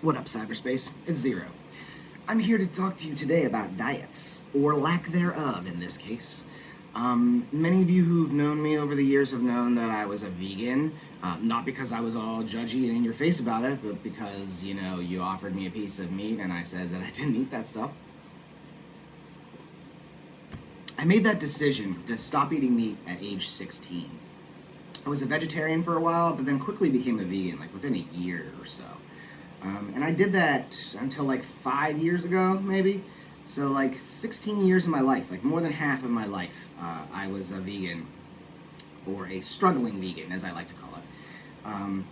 What up, cyberspace? It's Xero. I'm here to talk to you today about diets, or lack thereof in this case. Many of you who've known me over the years have known that I was a vegan, not because I was all judgy and in your face about it, but because, you offered me a piece of meat and I said that I didn't eat that stuff. I made that decision to stop eating meat at age 16. I was a vegetarian for a while, but then quickly became a vegan, like within a year or so. And I did that until like 5 years ago, maybe. So like 16 years of my life, like more than half of my life, I was a vegan, or a struggling vegan, as I like to call it.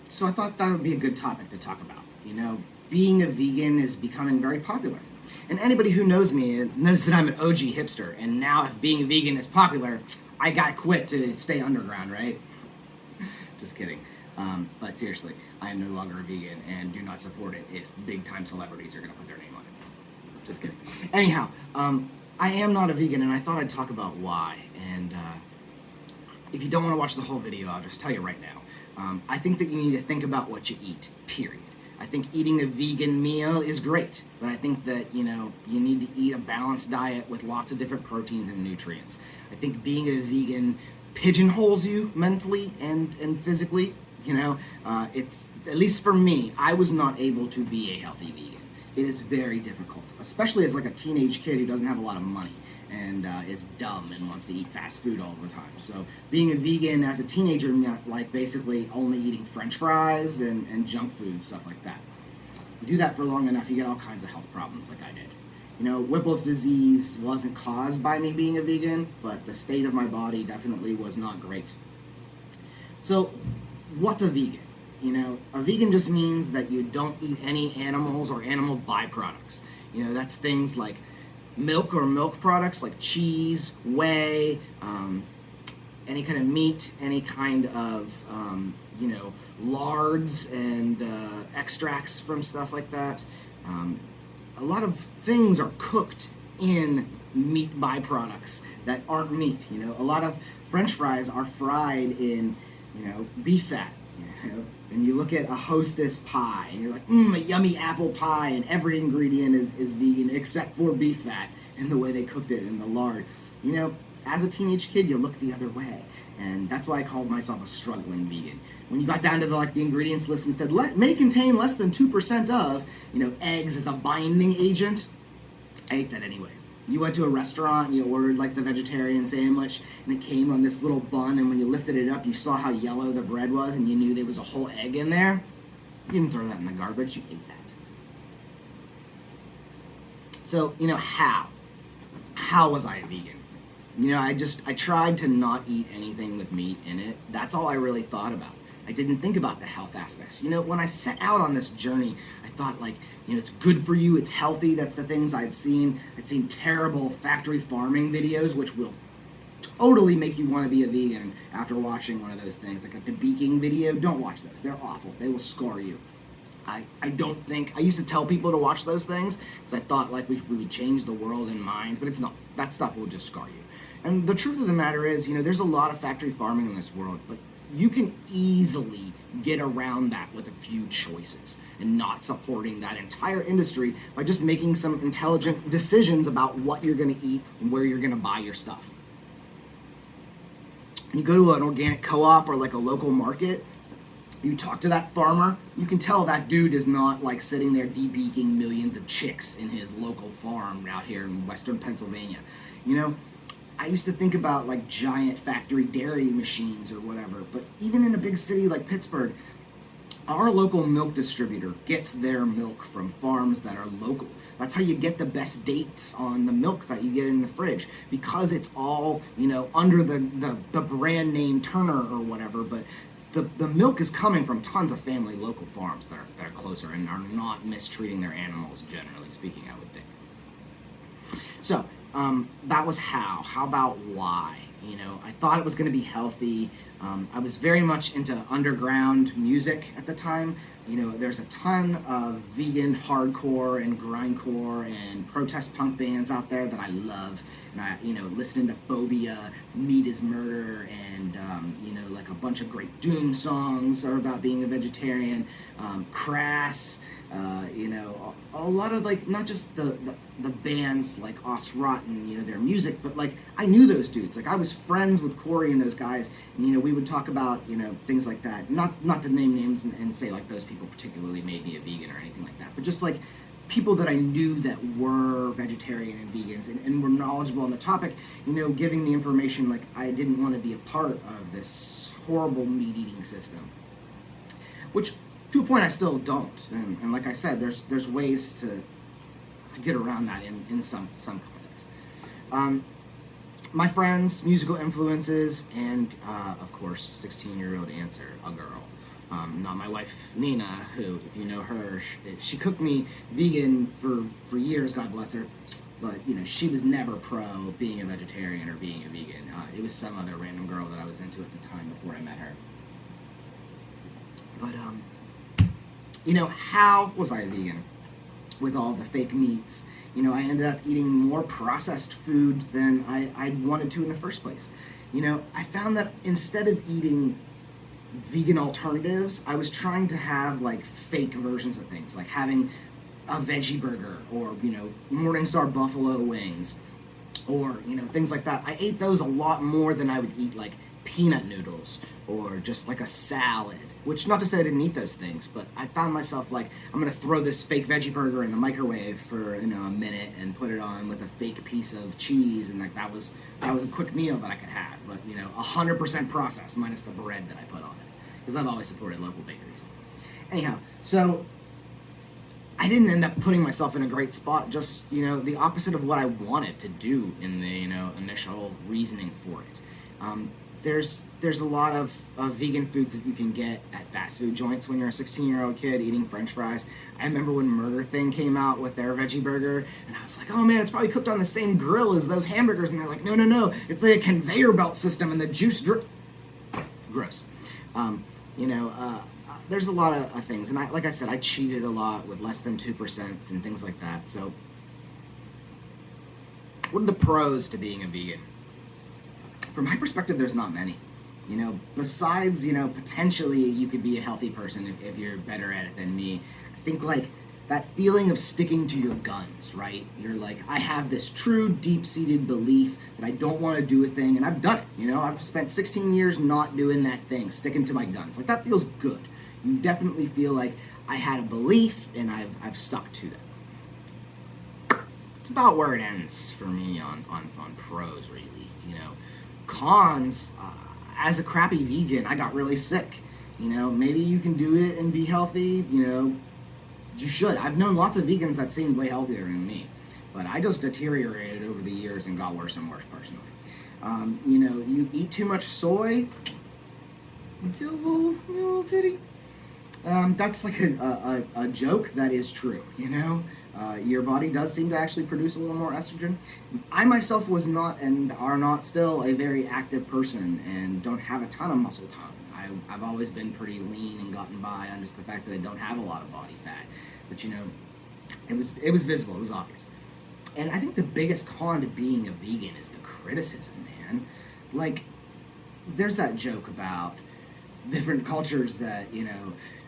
So I thought that would be a good topic to talk about. Being a vegan is becoming very popular. And anybody who knows me knows that I'm an OG hipster, and now if being vegan is popular, I got quit to stay underground, right? Just kidding. But seriously, I am no longer a vegan and do not support it if big-time celebrities are going to put their name on it. Just kidding. Anyhow, I am not a vegan, and I thought I'd talk about why. And if you don't want to watch the whole video, I'll just tell you right now. I think that you need to think about what you eat, period. I think eating a vegan meal is great, but I think that, you need to eat a balanced diet with lots of different proteins and nutrients. I think being a vegan pigeonholes you mentally and physically. It's, at least for me, I was not able to be a healthy vegan. It is very difficult, especially as like a teenage kid who doesn't have a lot of money and is dumb and wants to eat fast food all the time. So being a vegan as a teenager meant like basically only eating French fries and junk food and stuff like that. You do that for long enough, you get all kinds of health problems like I did. Whipple's disease wasn't caused by me being a vegan, but the state of my body definitely was not great. So what's a vegan? A vegan just means that you don't eat any animals or animal byproducts. That's things like milk or milk products like cheese, whey, any kind of meat, any kind of, lards and extracts from stuff like that. A lot of things are cooked in meat byproducts that aren't meat. A lot of French fries are fried in, beef fat. And you look at a Hostess pie, and you're like, a yummy apple pie, and every ingredient is vegan except for beef fat and the way they cooked it in the lard. As a teenage kid, you look the other way, and that's why I called myself a struggling vegan. When you got down to the ingredients list and said, may contain less than 2% of, eggs as a binding agent, I ate that anyways. You went to a restaurant and you ordered the vegetarian sandwich, and it came on this little bun, and when you lifted it up, you saw how yellow the bread was, and you knew there was a whole egg in there. You didn't throw that in the garbage, you ate that. So, how was I a vegan? I tried to not eat anything with meat in it. That's all I really thought about. I didn't think about the health aspects. When I set out on this journey, I thought it's good for you, it's healthy. That's the things I'd seen. I'd seen terrible factory farming videos, which will totally make you want to be a vegan after watching one of those things. Like a debeaking video, don't watch those. They're awful. They will scar you. I used to tell people to watch those things because I thought we would change the world in minds, but it's not. That stuff will just scar you. And the truth of the matter is, there's a lot of factory farming in this world, but you can easily get around that with a few choices and not supporting that entire industry by just making some intelligent decisions about what you're going to eat and where you're going to buy your stuff. When you go to an organic co-op or a local market, you talk to that farmer, you can tell that dude is not sitting there debeaking millions of chicks in his local farm out here in western Pennsylvania. I used to think about giant factory dairy machines or whatever, but even in a big city like Pittsburgh, our local milk distributor gets their milk from farms that are local. That's how you get the best dates on the milk that you get in the fridge, because it's all, under the brand name Turner or whatever, but the milk is coming from tons of family local farms that are closer and are not mistreating their animals, generally speaking, I would think. So, that was how. How about why? I thought it was going to be healthy. I was very much into underground music at the time. There's a ton of vegan hardcore and grindcore and protest punk bands out there that I love. And listening to Phobia, Meat is Murder, and, like a bunch of great doom songs are about being a vegetarian. Crass, a lot of, like, not just the bands like Os Rotten, their music, but, like, I knew those dudes. Like, I was friends with Corey and those guys, and, we would talk about, things like that. Not to name names and say, like, those people particularly made me a vegan or anything like that, but just, like, people that I knew that were vegetarian and vegans and were knowledgeable on the topic, giving the information, like, I didn't want to be a part of this horrible meat-eating system. Which, to a point, I still don't. And like I said, there's ways to get around that in some contexts. My friends, musical influences, and, of course, 16-year-old answer, a girl. Not my wife, Nina, who, if you know her, she cooked me vegan for years, God bless her. But, she was never pro being a vegetarian or being a vegan. It was some other random girl that I was into at the time before I met her. But, how was I a vegan? With all the fake meats. I ended up eating more processed food than I wanted to in the first place. I found that instead of eating vegan alternatives, I was trying to have, like, fake versions of things, like having a veggie burger or, Morningstar buffalo wings or, things like that. I ate those a lot more than I would eat, like, peanut noodles or just like a salad, which, not to say I didn't eat those things, but I found myself like, I'm going to throw this fake veggie burger in the microwave for, a minute and put it on with a fake piece of cheese, and like that was a quick meal that I could have, but 100% processed minus the bread that I put on it, because I've always supported local bakeries. Anyhow, so I didn't end up putting myself in a great spot, just, the opposite of what I wanted to do in the, initial reasoning for it. There's a lot of vegan foods that you can get at fast food joints when you're a 16-year-old kid eating French fries. I remember when Murder Thing came out with their veggie burger, and I was like, oh man, it's probably cooked on the same grill as those hamburgers, and they're like, no, it's like a conveyor belt system, and the juice gross. There's a lot of things, and like I said, I cheated a lot with less than 2% and things like that. So, what are the pros to being a vegan? From my perspective, there's not many. Besides, potentially you could be a healthy person if you're better at it than me. I think, like, that feeling of sticking to your guns, right? You're like, I have this true, deep-seated belief that I don't want to do a thing, and I've done it. I've spent 16 years not doing that thing, sticking to my guns. Like, that feels good. You definitely feel like I had a belief, and I've stuck to that. It's about where it ends for me on pros, really. Cons, as a crappy vegan, I got really sick. Maybe you can do it and be healthy, you should. I've known lots of vegans that seemed way healthier than me, but I just deteriorated over the years and got worse and worse personally. You eat too much soy, you get a little titty. That's like a joke that is true, your body does seem to actually produce a little more estrogen. I myself was not and are not still a very active person and don't have a ton of muscle tone. I've always been pretty lean and gotten by on just the fact that I don't have a lot of body fat. But it was visible, it was obvious. And I think the biggest con to being a vegan is the criticism, man. Like, there's that joke about different cultures that,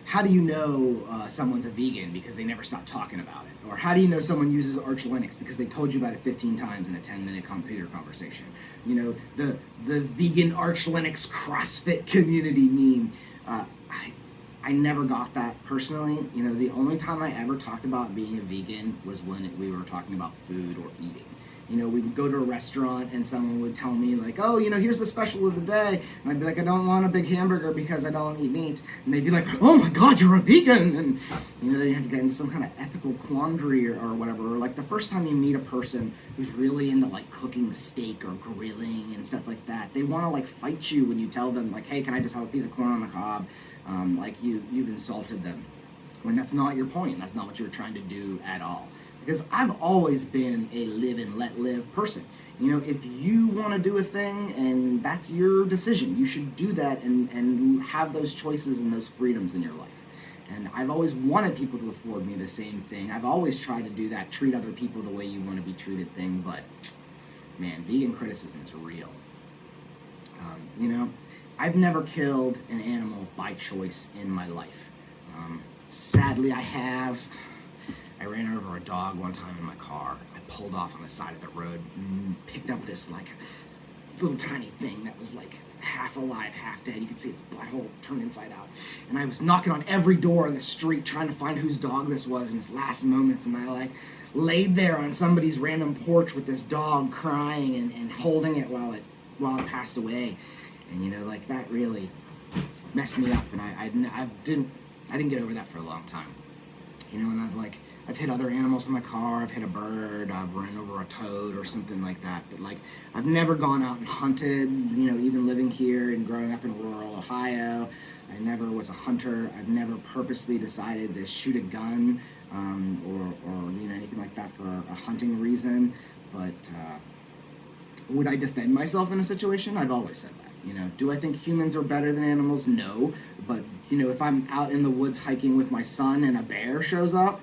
how do you know someone's a vegan because they never stop talking about it? Or how do you know someone uses Arch Linux because they told you about it 15 times in a 10-minute computer conversation? The vegan Arch Linux CrossFit community meme. I never got that personally. The only time I ever talked about being a vegan was when we were talking about food or eating. We would go to a restaurant and someone would tell me like, oh, here's the special of the day. And I'd be like, I don't want a big hamburger because I don't eat meat. And they'd be like, oh my God, you're a vegan. And, then you have to get into some kind of ethical quandary or whatever. Or like the first time you meet a person who's really into like cooking steak or grilling and stuff like that, they want to like fight you when you tell them like, hey, can I just have a piece of corn on the cob? Like you've insulted them. When that's not your point. That's not what you were trying to do at all. Because I've always been a live and let live person. If you want to do a thing and that's your decision, you should do that and have those choices and those freedoms in your life. And I've always wanted people to afford me the same thing. I've always tried to do that, treat other people the way you want to be treated thing, but man, vegan criticism is real. You know, I've never killed an animal by choice in my life. Sadly, I have. I ran over a dog one time in my car. I pulled off on the side of the road and picked up this like little tiny thing that was like half alive, half dead. You could see its butthole turned inside out. And I was knocking on every door in the street trying to find whose dog this was in its last moments. And I like laid there on somebody's random porch with this dog crying and holding it while it passed away. And you know, like that really messed me up. And I didn't get over that for a long time. You know, and I've hit other animals with my car, I've hit a bird, I've run over a toad or something like that, but like I've never gone out and hunted, you know, even living here and growing up in rural Ohio. I never was a hunter. I've never purposely decided to shoot a gun or you know, anything like that for a hunting reason, but would I defend myself in a situation? I've always said that. You know, do I think humans are better than animals? No, but you know, if I'm out in the woods hiking with my son and a bear shows up,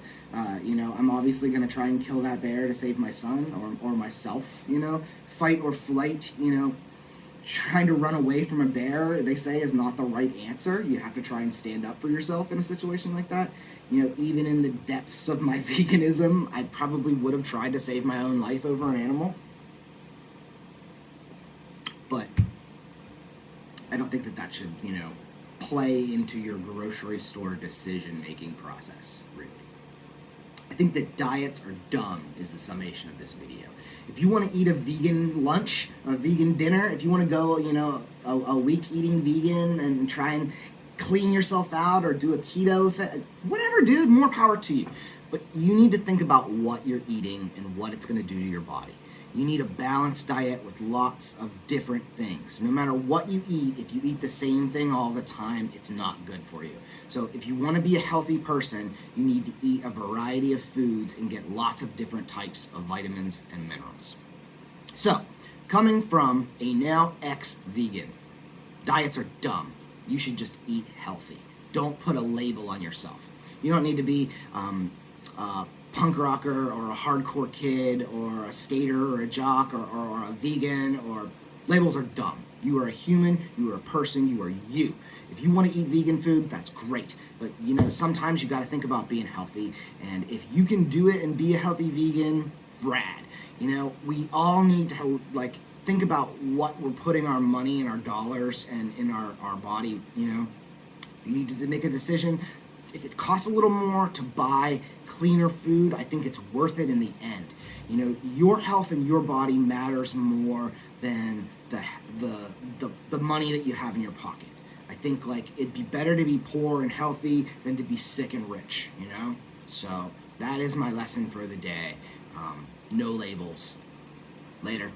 you know, I'm obviously going to try and kill that bear to save my son or myself, you know. Fight or flight, you know. Trying to run away from a bear, they say, is not the right answer. You have to try and stand up for yourself in a situation like that. You know, even in the depths of my veganism, I probably would have tried to save my own life over an animal. But I don't think that should, you know, play into your grocery store decision-making process, really. I think that diets are dumb is the summation of this video. If you want to eat a vegan lunch, a vegan dinner, if you want to go, you know, a week eating vegan and try and clean yourself out or do a keto thing, whatever, dude, more power to you. But you need to think about what you're eating and what it's going to do to your body. You need a balanced diet with lots of different things. No matter what you eat, if you eat the same thing all the time, it's not good for you. So if you want to be a healthy person, you need to eat a variety of foods and get lots of different types of vitamins and minerals. So, coming from a now ex-vegan, diets are dumb. You should just eat healthy. Don't put a label on yourself. You don't need to be punk rocker or a hardcore kid or a skater or a jock or a vegan, or labels are dumb. You are a human, you are a person, you are you. If you want to eat vegan food, that's great. But you know, sometimes you got to think about being healthy, and if you can do it and be a healthy vegan, rad. You know, we all need to like think about what we're putting our money and our dollars and in our body, you know. You need to make a decision. If it costs a little more to buy cleaner food, I think it's worth it in the end. You know, your health and your body matters more than the money that you have in your pocket. I think like it'd be better to be poor and healthy than to be sick and rich, you know? So that is my lesson for the day. No labels. Later.